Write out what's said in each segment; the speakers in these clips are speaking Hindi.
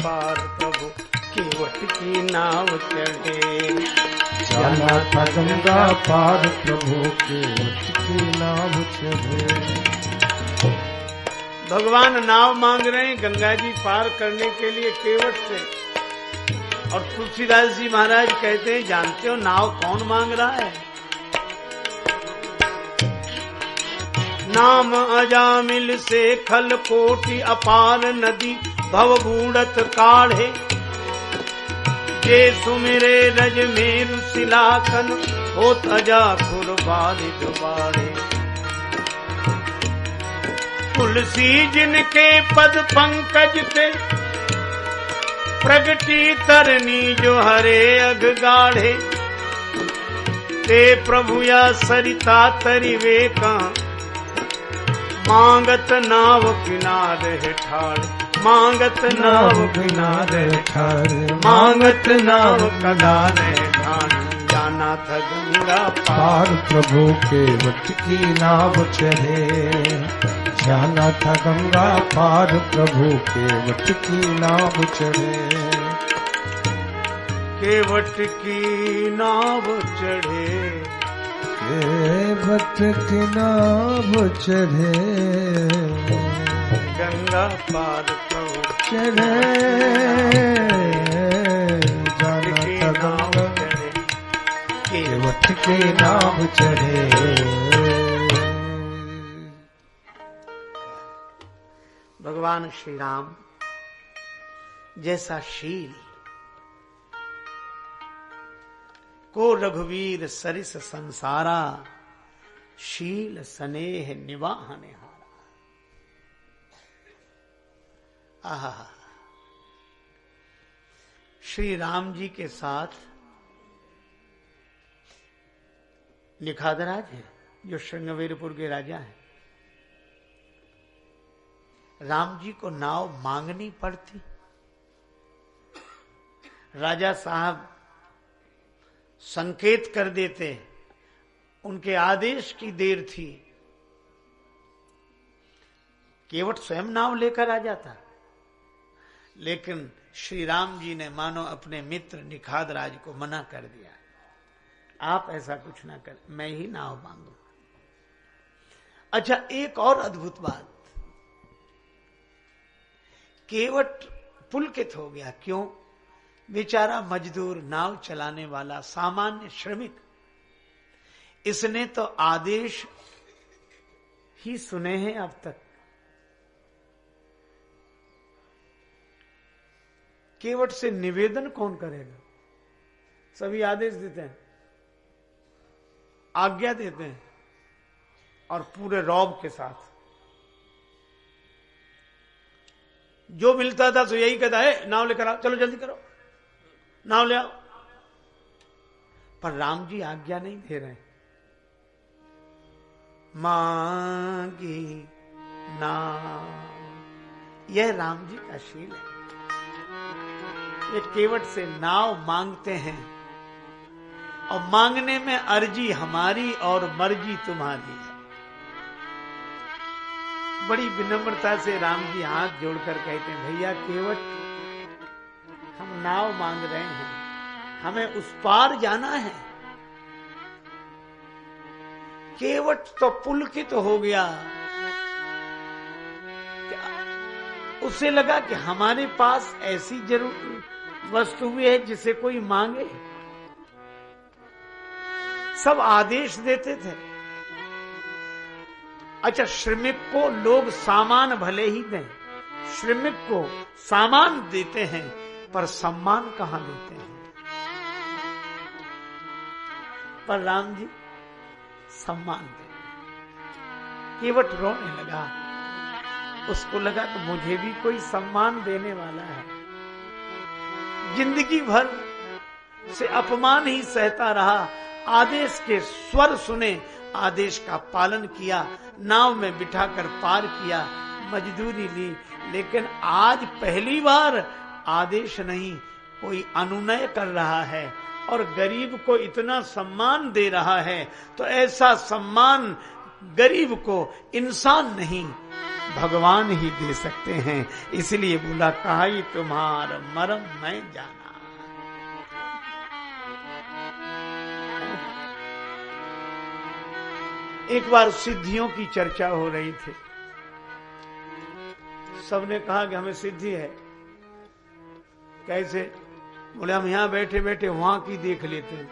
पार प्रभु केवट की नाव चढ़े। जाना था गंगा पार प्रभु केवट की नाव चढ़े। भगवान नाव मांग रहे हैं गंगा जी पार करने के लिए केवट से। और तुलसीदास जी महाराज कहते हैं, जानते हो नाव कौन मांग रहा है? नाम अजामिल से खल कोटि अपार नदी भव बूढ़त काढ़े। जे सुमिरे रज मेरु सिलाखन होत अजा खुर बारिद बाढ़े। तुलसी जिनके पद पंकज पे प्रगटी तरनी जो हरे अघ गाढ़े। ते प्रभु या सरिता तरिवे कहाँ मांगत नाव किनारे ठाड़। मांगत नाव किनारे ठाड़। मांगत नाव किनारे ठाड़। जाना था गंगा पार प्रभु केवट की नाव चढ़े। जाना था गंगा पार प्रभु केवट की नाव चढ़े। केवट की नाव चढ़े। केवट की नाव चढ़े। गंगा पार प्रभु चढ़े। जाना था गंगा चढ़े। केवट की नाव चढ़े। भगवान श्री राम जैसा शील को रघुवीर सरिस संसारा। शील स्नेह निवाहने हारा। आहा, श्री राम जी के साथ निखादराज है जो श्रृंगवेरपुर के राजा हैं। राम जी को नाव मांगनी पड़ती। राजा साहब संकेत कर देते, उनके आदेश की देर थी। केवट स्वयं नाव लेकर आ जाता, लेकिन श्री राम जी ने मानो अपने मित्र निखादराज को मना कर दिया, आप ऐसा कुछ ना कर, मैं ही नाव मांगू। अच्छा, एक और अद्भुत बात, केवट पुलकित हो गया। क्यों? बेचारा मजदूर, नाव चलाने वाला, सामान्य श्रमिक, इसने तो आदेश ही सुने हैं अब तक। केवट से निवेदन कौन करेगा? सभी आदेश देते हैं, आज्ञा देते हैं, और पूरे रौब के साथ। जो मिलता था तो यही कहता है, नाव लेकर आओ, चलो जल्दी करो, नाव ले आओ। पर राम जी आज्ञा नहीं दे रहे। मांगी नाव, यह राम जी का शील है। ये केवट से नाव मांगते हैं, और मांगने में अर्जी हमारी और मर्जी तुम्हारी है। बड़ी विनम्रता से राम जी हाथ जोड़कर कहते हैं, भैया केवट, हम नाव मांग रहे हैं, हमें उस पार जाना है। केवट तो पुलकित हो गया, उसे लगा कि हमारे पास ऐसी जरूर वस्तु भी है जिसे कोई मांगे। सब आदेश देते थे। अच्छा, श्रमिक को लोग सामान भले ही दें, श्रमिक को सामान देते हैं, पर सम्मान कहां देते हैं? पर राम जी सम्मान देते। केवट रोने लगा, उसको लगा कि मुझे भी कोई सम्मान देने वाला है। जिंदगी भर से अपमान ही सहता रहा, आदेश के स्वर सुने, आदेश का पालन किया, नाव में बिठाकर पार किया, मजदूरी ली, लेकिन आज पहली बार आदेश नहीं, कोई अनुनय कर रहा है और गरीब को इतना सम्मान दे रहा है। तो ऐसा सम्मान गरीब को इंसान नहीं, भगवान ही दे सकते हैं। इसलिए बोला काई तुम्हार मरम मैं जाना। एक बार सिद्धियों की चर्चा हो रही थी। सबने कहा कि हमें सिद्धि है। कैसे? बोले हम यहां बैठे बैठे वहां की देख लेते हैं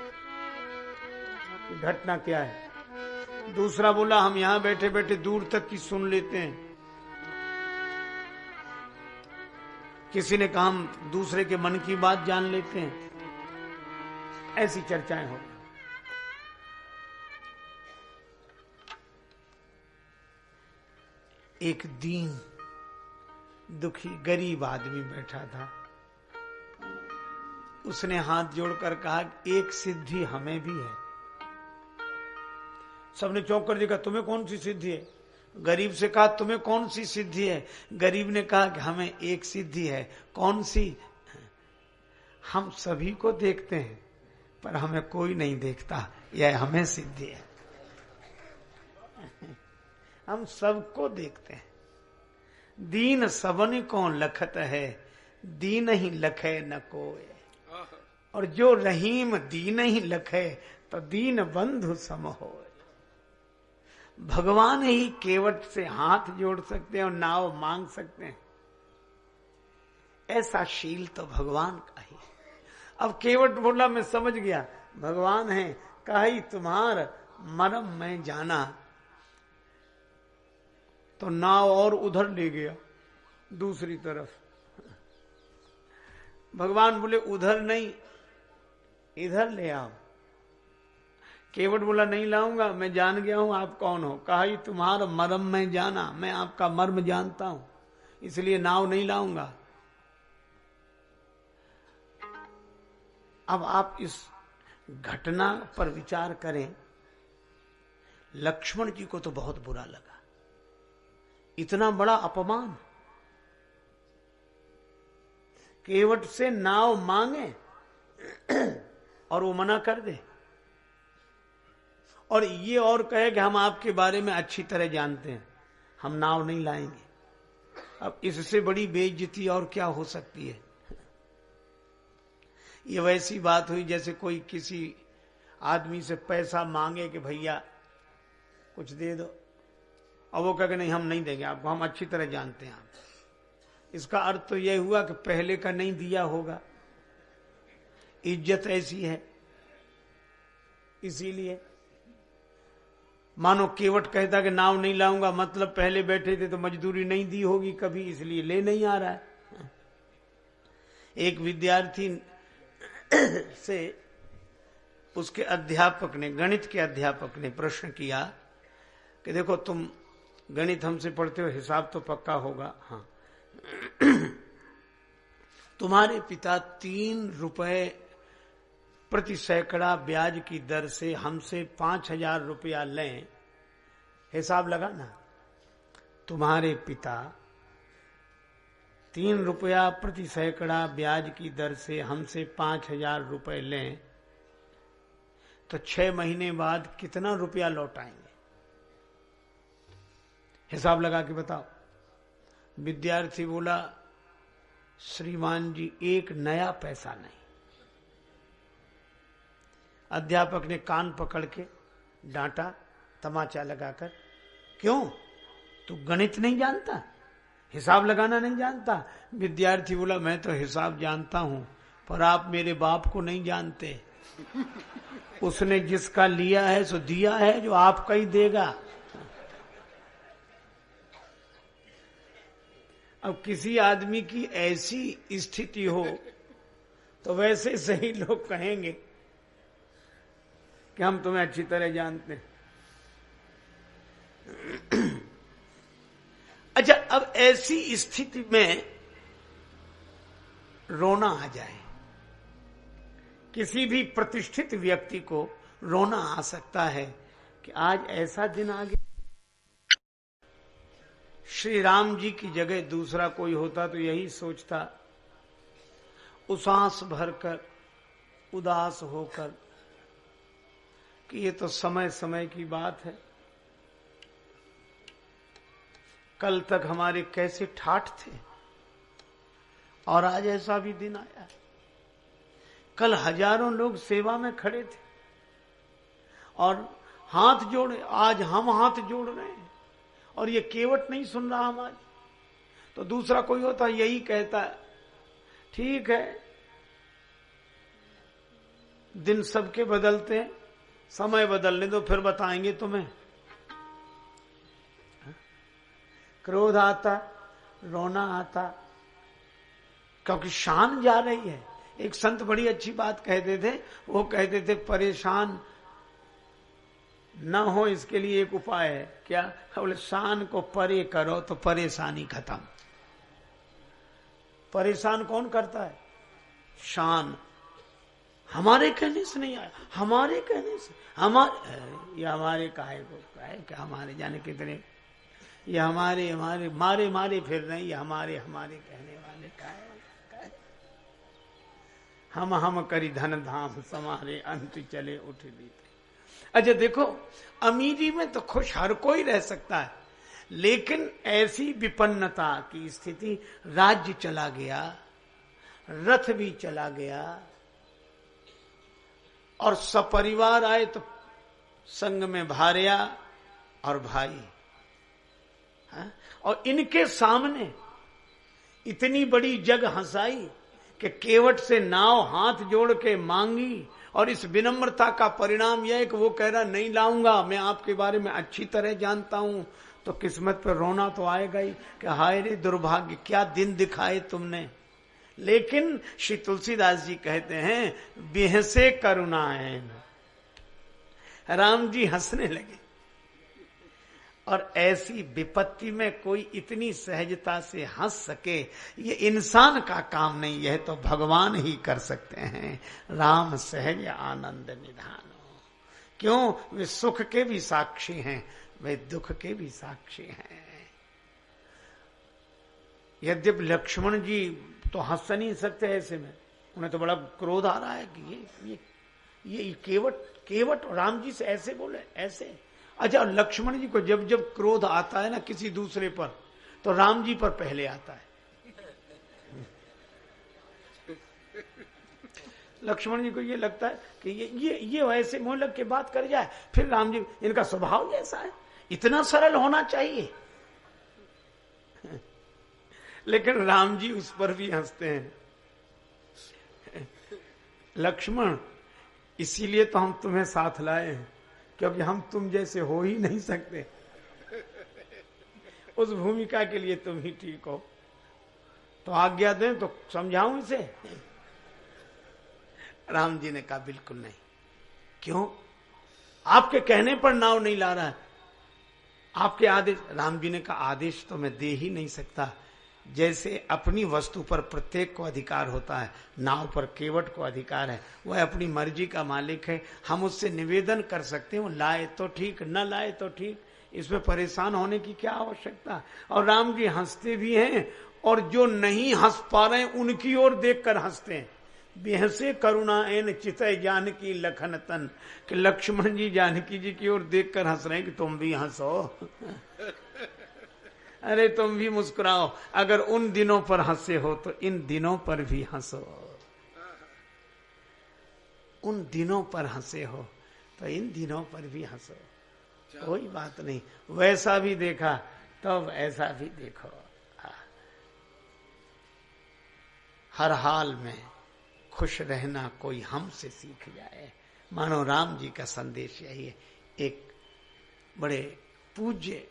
कि घटना क्या है। दूसरा बोला हम यहां बैठे बैठे दूर तक की सुन लेते हैं। किसी ने कहा हम दूसरे के मन की बात जान लेते हैं। ऐसी चर्चाएं हो। एक दीन दुखी गरीब आदमी बैठा था। उसने हाथ जोड़कर कहा एक सिद्धि हमें भी है। सबने चौंक कर देखा, तुम्हें कौन सी सिद्धि है? गरीब से कहा तुम्हें कौन सी सिद्धि है? गरीब ने कहा कि हमें एक सिद्धि है। कौन सी? हम सभी को देखते हैं पर हमें कोई नहीं देखता, यह हमें सिद्धि है। हम सबको देखते हैं। दीन सबन को लखत है, दीन ही लखे न कोय। और जो रहीम दीन ही लखे तो दीन बंधु सम होय। भगवान ही केवट से हाथ जोड़ सकते हैं और नाव मांग सकते हैं। ऐसा शील तो भगवान का ही। अब केवट बोला मैं समझ गया भगवान है, काई तुम्हार मरम मैं जाना। तो नाव और उधर ले गया दूसरी तरफ। भगवान बोले उधर नहीं इधर ले आओ। केवट बोला नहीं लाऊंगा, मैं जान गया हूं आप कौन हो। कहा ही तुम्हारा मर्म मैं जाना, मैं आपका मर्म जानता हूं, इसलिए नाव नहीं लाऊंगा। अब आप इस घटना पर विचार करें। लक्ष्मण जी को तो बहुत बुरा लगा। इतना बड़ा अपमान, केवट से नाव मांगे और वो मना कर दे, और ये और कहे कि हम आपके बारे में अच्छी तरह जानते हैं, हम नाव नहीं लाएंगे। अब इससे बड़ी बेइज्जती और क्या हो सकती है? ये वैसी बात हुई जैसे कोई किसी आदमी से पैसा मांगे कि भैया कुछ दे दो, और वो कहे नहीं हम नहीं देंगे आपको, हम अच्छी तरह जानते हैं आप। इसका अर्थ तो यह हुआ कि पहले का नहीं दिया होगा। इज्जत ऐसी है। इसीलिए मानो केवट कहता कि नाव नहीं लाऊंगा, मतलब पहले बैठे थे तो मजदूरी नहीं दी होगी कभी, इसलिए ले नहीं आ रहा है। एक विद्यार्थी से उसके अध्यापक ने, गणित के अध्यापक ने प्रश्न किया कि देखो तुम गणित हमसे पढ़ते हो, हिसाब तो पक्का होगा। हाँ, तुम्हारे पिता 3 रुपए प्रति सैकड़ा ब्याज की दर से हमसे 5,000 रुपया लें, हिसाब लगाना। तुम्हारे पिता 3 रुपया प्रति सैकड़ा ब्याज की दर से हमसे 5,000 रुपए लें तो 6 महीने बाद कितना रुपया लौटाएंगे? हिसाब लगा के बताओ। विद्यार्थी बोला श्रीमान जी 1 नया पैसा नहीं। अध्यापक ने कान पकड़ के डांटा तमाचा लगाकर, क्यों? तू गणित नहीं जानता, हिसाब लगाना नहीं जानता? विद्यार्थी बोला मैं तो हिसाब जानता हूं पर आप मेरे बाप को नहीं जानते। उसने जिसका लिया है सो दिया है, जो आपका ही देगा। अब किसी आदमी की ऐसी स्थिति हो तो वैसे सही लोग कहेंगे कि हम तुम्हें अच्छी तरह जानते हैं। अच्छा, अब ऐसी स्थिति में रोना आ जाए, किसी भी प्रतिष्ठित व्यक्ति को रोना आ सकता है कि आज ऐसा दिन आ गया। श्री राम जी की जगह दूसरा कोई होता तो यही सोचता, उसास भरकर, उदास होकर कि ये तो समय समय की बात है, कल तक हमारे कैसे ठाठ थे, और आज ऐसा भी दिन आया। कल हजारों लोग सेवा में खड़े थे और हाथ जोड़े, आज हम हाथ जोड़ रहे हैं और ये केवट नहीं सुन रहा हमारी। तो दूसरा कोई होता यही कहता है, ठीक है दिन सबके बदलते हैं, समय बदलने दो फिर बताएंगे तुम्हें। क्रोध आता, रोना आता, क्योंकि शान जा रही है। एक संत बड़ी अच्छी बात कहते थे, वो कहते थे परेशान न हो इसके लिए एक उपाय है। क्या? बोले शान को परे करो तो परेशानी खत्म। परेशान कौन करता है? शान। हमारे कहने से नहीं आया, हमारे कहने से, ये हमारे काहे को काहे क्या, हमारे जाने कितने, ये हमारे मारे मारे फिर रहे, ये हमारे कहने वाले काहे। हम करी धन धाम समारे, अंत चले उठ बीते। अच्छा देखो, अमीरी में तो खुश हर कोई रह सकता है, लेकिन ऐसी विपन्नता की स्थिति, राज्य चला गया, रथ भी चला गया और सपरिवार आए तो संग में भार्या और भाई, और इनके सामने इतनी बड़ी जग हंसाई कि केवट से नाव हाथ जोड़ के मांगी, और इस विनम्रता का परिणाम यह है कि वो कह रहा नहीं लाऊंगा, मैं आपके बारे में अच्छी तरह जानता हूं। तो किस्मत पर रोना तो आएगा ही कि हाय रे दुर्भाग्य, क्या दिन दिखाए तुमने। लेकिन श्री तुलसीदास जी कहते हैं बेहसे करुणाएन, राम जी हंसने लगे। और ऐसी विपत्ति में कोई इतनी सहजता से हंस सके, ये इंसान का काम नहीं, यह तो भगवान ही कर सकते हैं। राम सहज आनंद निधान। क्यों? वे सुख के भी साक्षी हैं, वे दुख के भी साक्षी हैं। यद्यपि लक्ष्मण जी तो हंस नहीं सकते ऐसे में, उन्हें तो बड़ा क्रोध आ रहा है कि ये केवट राम जी से ऐसे बोले, ऐसे। अच्छा, लक्ष्मण जी को जब जब क्रोध आता है ना किसी दूसरे पर, तो राम जी पर पहले आता है। लक्ष्मण जी को ये लगता है कि ये वैसे मुंह लग के बात कर जाए, फिर राम जी, इनका स्वभाव जैसा है, इतना सरल होना चाहिए। लेकिन राम जी उस पर भी हंसते हैं। लक्ष्मण, इसीलिए तो हम तुम्हें साथ लाए हैं, क्योंकि हम तुम जैसे हो ही नहीं सकते। उस भूमिका के लिए तुम ही ठीक हो, तो आज्ञा दें तो समझाऊं इसे। राम जी ने कहा बिल्कुल नहीं। क्यों? आपके कहने पर नाव नहीं ला रहा है, आपके आदेश। राम जी ने कहा आदेश तो मैं दे ही नहीं सकता। जैसे अपनी वस्तु पर प्रत्येक को अधिकार होता है, नाव पर केवट को अधिकार है, वह अपनी मर्जी का मालिक है। हम उससे निवेदन कर सकते हैं, लाए तो ठीक, न लाए तो ठीक, इसमें परेशान होने की क्या आवश्यकता। और राम जी हंसते भी हैं, और जो नहीं हंस पा रहे हैं उनकी ओर देखकर हंसते हैं। बेहसे करुणा एन चितय जानकी लखन तन, कि लक्ष्मण जी जानकी जी की ओर देखकर हंस रहे हैं कि तुम भी हंसो। अरे तुम भी मुस्कुराओ, अगर उन दिनों पर हंसे हो तो इन दिनों पर भी हंसो। उन दिनों पर हंसे हो तो इन दिनों पर भी हंसो, कोई बात नहीं। वैसा भी देखा तब ऐसा भी देखो। हर हाल में खुश रहना कोई हमसे सीख जाए। मानो राम जी का संदेश यही है। एक बड़े पूज्य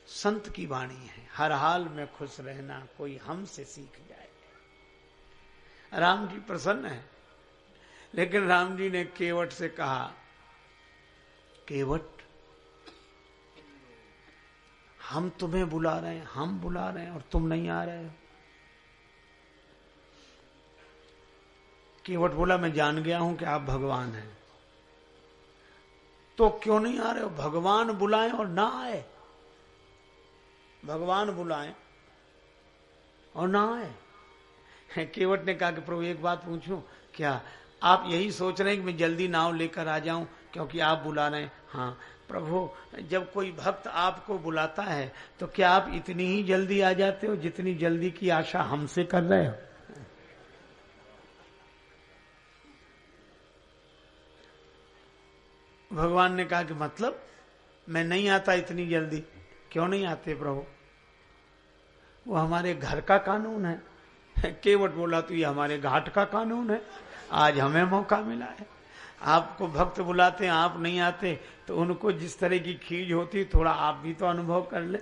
संत की वाणी है, हर हाल में खुश रहना कोई हमसे सीख जाए। राम जी प्रसन्न है, लेकिन राम जी ने केवट से कहा, केवट हम तुम्हें बुला रहे हैं, हम बुला रहे हैं और तुम नहीं आ रहे हो। केवट बोला मैं जान गया हूं कि आप भगवान हैं, तो क्यों नहीं आ रहे हो? भगवान बुलाएं और ना आए, भगवान बुलाएं और ना आए। केवट ने कहा कि प्रभु एक बात पूछूं, क्या आप यही सोच रहे हैं कि मैं जल्दी नाव लेकर आ जाऊं? क्योंकि आप बुला रहे हैं। हाँ प्रभु, जब कोई भक्त आपको बुलाता है तो क्या आप इतनी ही जल्दी आ जाते हो जितनी जल्दी की आशा हमसे कर रहे हो? भगवान ने कहा कि मतलब मैं नहीं आता इतनी जल्दी। क्यों नहीं आते प्रभु? वो हमारे घर का कानून है। केवट बोला तो ये हमारे घाट का कानून है। आज हमें मौका मिला है। आपको भक्त बुलाते हैं, आप नहीं आते, तो उनको जिस तरह की खीज होती थोड़ा आप भी तो अनुभव कर ले।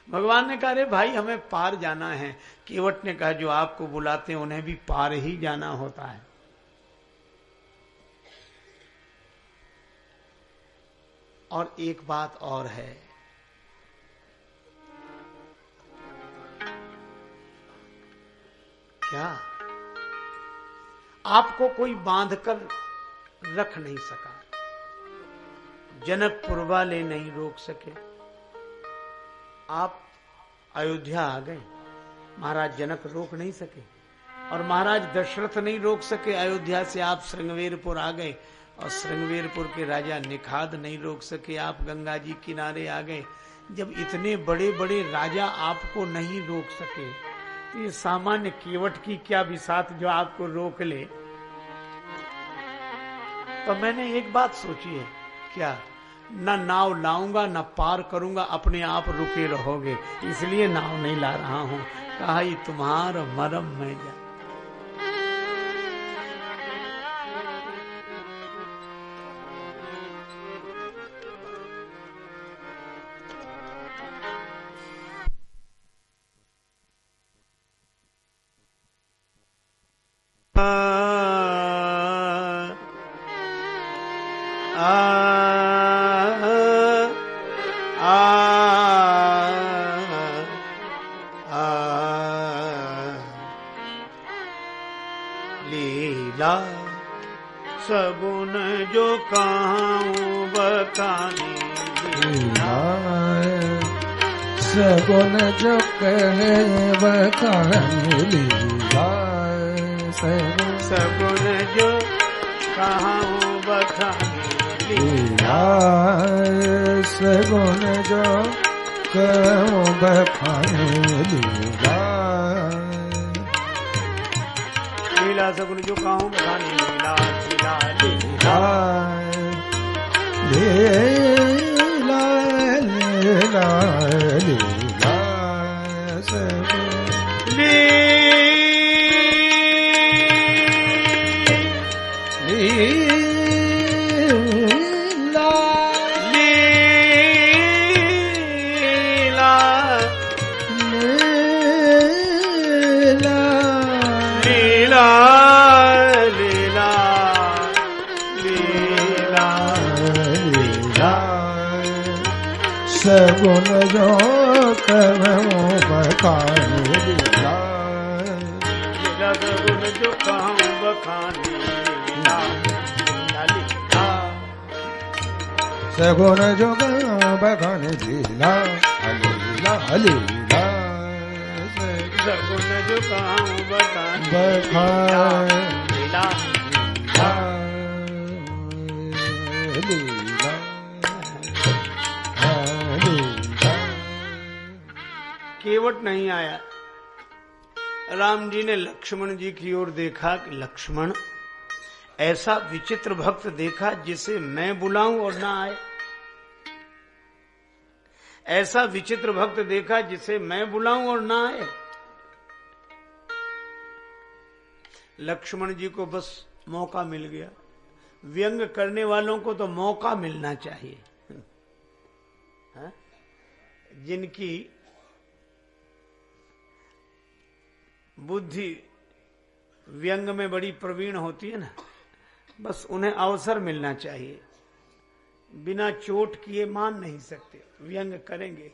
भगवान ने कहा रे भाई हमें पार जाना है। केवट ने कहा जो आपको बुलाते हैं उन्हें भी पार ही जाना होता है। और एक बात और है, क्या आपको कोई बांधकर रख नहीं सका, जनकपुर वाले नहीं रोक सके। आप अयोध्या आ गए, महाराज जनक रोक नहीं सके, और महाराज दशरथ नहीं रोक सके। अयोध्या से आप श्रृंगवेरपुर आ गए, और श्रृंगवेरपुर के राजा निखाद नहीं रोक सके। आप गंगा जी किनारे आ गए। जब इतने बड़े बड़े राजा आपको नहीं रोक सके, तो ये सामान्य केवट की क्या बिसात जो आपको रोक ले। तो मैंने एक बात सोची है, क्या न नाव लाऊंगा न पार करूंगा, अपने आप रुके रहोगे, इसलिए नाव नहीं ला रहा हूं। कहा ये तुम्हारा मरम मैं जा। लीला सगुन जो कहूँ बखानी, लीला सगुन जो कहे बखानी, लीला सगुन जो कहूँ बखानी, लीला सगुन जो कहूँ बखानी, लीला लीला सगुन जो कहूँ बखानी, लीला लीला लीला लीला लीला लीला सगुन सगुन जो कहूँ बखानी, लीला लीला सगुन जो कहूँ बखानी, लीला लीला सगुन जो कहूँ बखानी, लीला लीला लीला सगुन जो कहूँ बखानी, लीला लीला केवट नहीं आया। राम जी ने लक्ष्मण जी की ओर देखा कि लक्ष्मण, ऐसा विचित्र भक्त देखा जिसे मैं बुलाऊं और ना आए। ऐसा विचित्र भक्त देखा जिसे मैं बुलाऊं और ना आए। लक्ष्मण जी को बस मौका मिल गया। व्यंग करने वालों को तो मौका मिलना चाहिए। हा? जिनकी बुद्धि व्यंग में बड़ी प्रवीण होती है ना, बस उन्हें अवसर मिलना चाहिए। बिना चोट किए मान नहीं सकते, व्यंग करेंगे।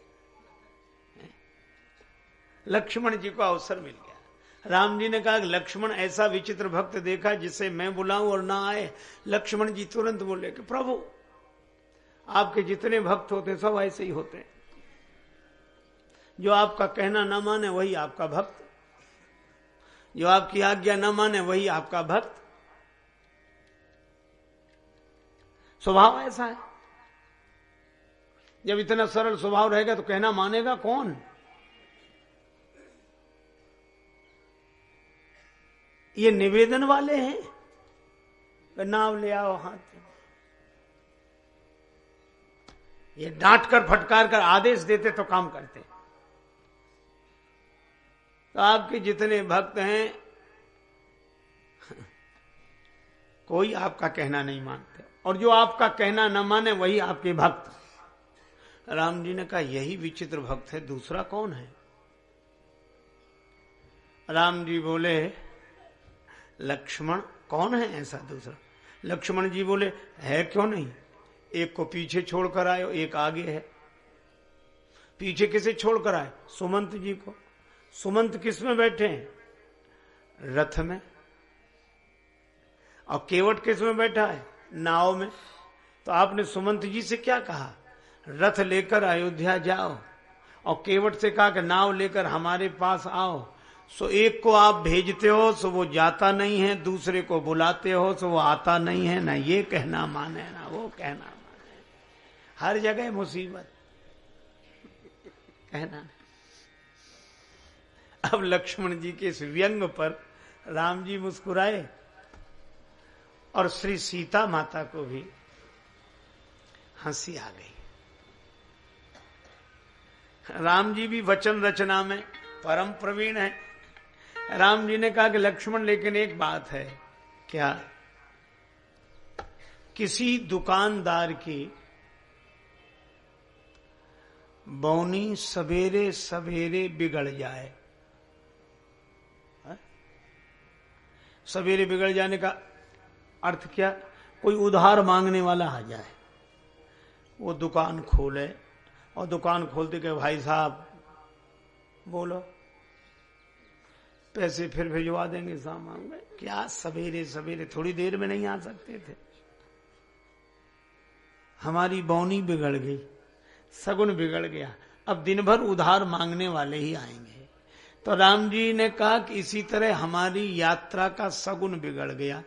लक्ष्मण जी को अवसर मिल गया। राम जी ने कहा लक्ष्मण, ऐसा विचित्र भक्त देखा जिसे मैं बुलाऊं और ना आए। लक्ष्मण जी तुरंत बोले कि प्रभु, आपके जितने भक्त होते सब ऐसे ही होते हैं। जो आपका कहना न माने वही आपका भक्त, जो आपकी आज्ञा न माने वही आपका भक्त। स्वभाव ऐसा है। जब इतना सरल स्वभाव रहेगा तो कहना मानेगा कौन? ये निवेदन वाले हैं, नाव ले आओ हाथ, ये डांट कर फटकार कर आदेश देते तो काम करते। तो आपके जितने भक्त हैं कोई आपका कहना नहीं मानते, और जो आपका कहना न माने वही आपके भक्त। राम जी ने कहा यही विचित्र भक्त है, दूसरा कौन है? राम जी बोले लक्ष्मण। कौन है ऐसा दूसरा? लक्ष्मण जी बोले है क्यों नहीं, एक को पीछे छोड़कर आए, एक आगे है। पीछे किसे छोड़कर आए? सुमंत जी को। सुमंत किस में बैठे हैं? रथ में। और केवट किस में बैठा है? नाव में। तो आपने सुमंत जी से क्या कहा? रथ लेकर अयोध्या जाओ, और केवट से कहा कि नाव लेकर हमारे पास आओ। सो एक को आप भेजते हो सो वो जाता नहीं है, दूसरे को बुलाते हो सो वो आता नहीं है। ना ये कहना माने ना वो कहना माने, हर जगह मुसीबत, कहना नहीं। अब लक्ष्मण जी के इस व्यंग पर राम जी मुस्कुराए, और श्री सीता माता को भी हंसी आ गई। राम जी भी वचन रचना में परम प्रवीण है। राम जी ने कहा कि लक्ष्मण लेकिन एक बात है। क्या? किसी दुकानदार की बौनी सवेरे सवेरे बिगड़ जाए, सवेरे बिगड़ जाने का अर्थ क्या? कोई उधार मांगने वाला आ जाए, वो दुकान खोले और दुकान खोलते के भाई साहब बोलो पैसे फिर भिजवा देंगे सामान में। क्या सवेरे सवेरे? थोड़ी देर में नहीं आ सकते थे? हमारी बौनी बिगड़ गई, सगुन बिगड़ गया, अब दिन भर उधार मांगने वाले ही आएंगे। तो राम जी ने कहा कि इसी तरह हमारी यात्रा का सगुन बिगड़ गया।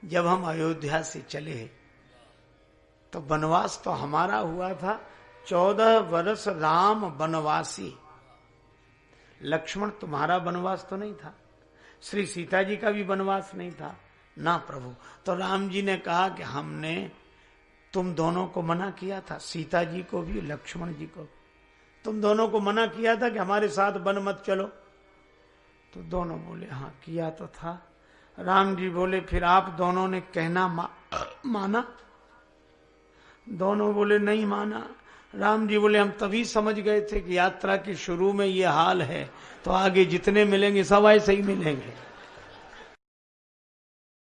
जब हम अयोध्या से चले तो वनवास तो हमारा हुआ था, 14 वर्ष राम वनवासी। लक्ष्मण तुम्हारा वनवास तो नहीं था, श्री सीता जी का भी वनवास नहीं था ना प्रभु। तो राम जी ने कहा कि हमने तुम दोनों को मना किया था, सीता जी को भी लक्ष्मण जी को, तुम दोनों को मना किया था कि हमारे साथ वन मत चलो। तो दोनों बोले हाँ किया तो था। राम जी बोले फिर आप दोनों ने कहना माना? दोनों बोले नहीं माना। राम जी बोले हम तभी समझ गए थे कि यात्रा के शुरू में ये हाल है, तो आगे जितने मिलेंगे सब ऐसे ही मिलेंगे।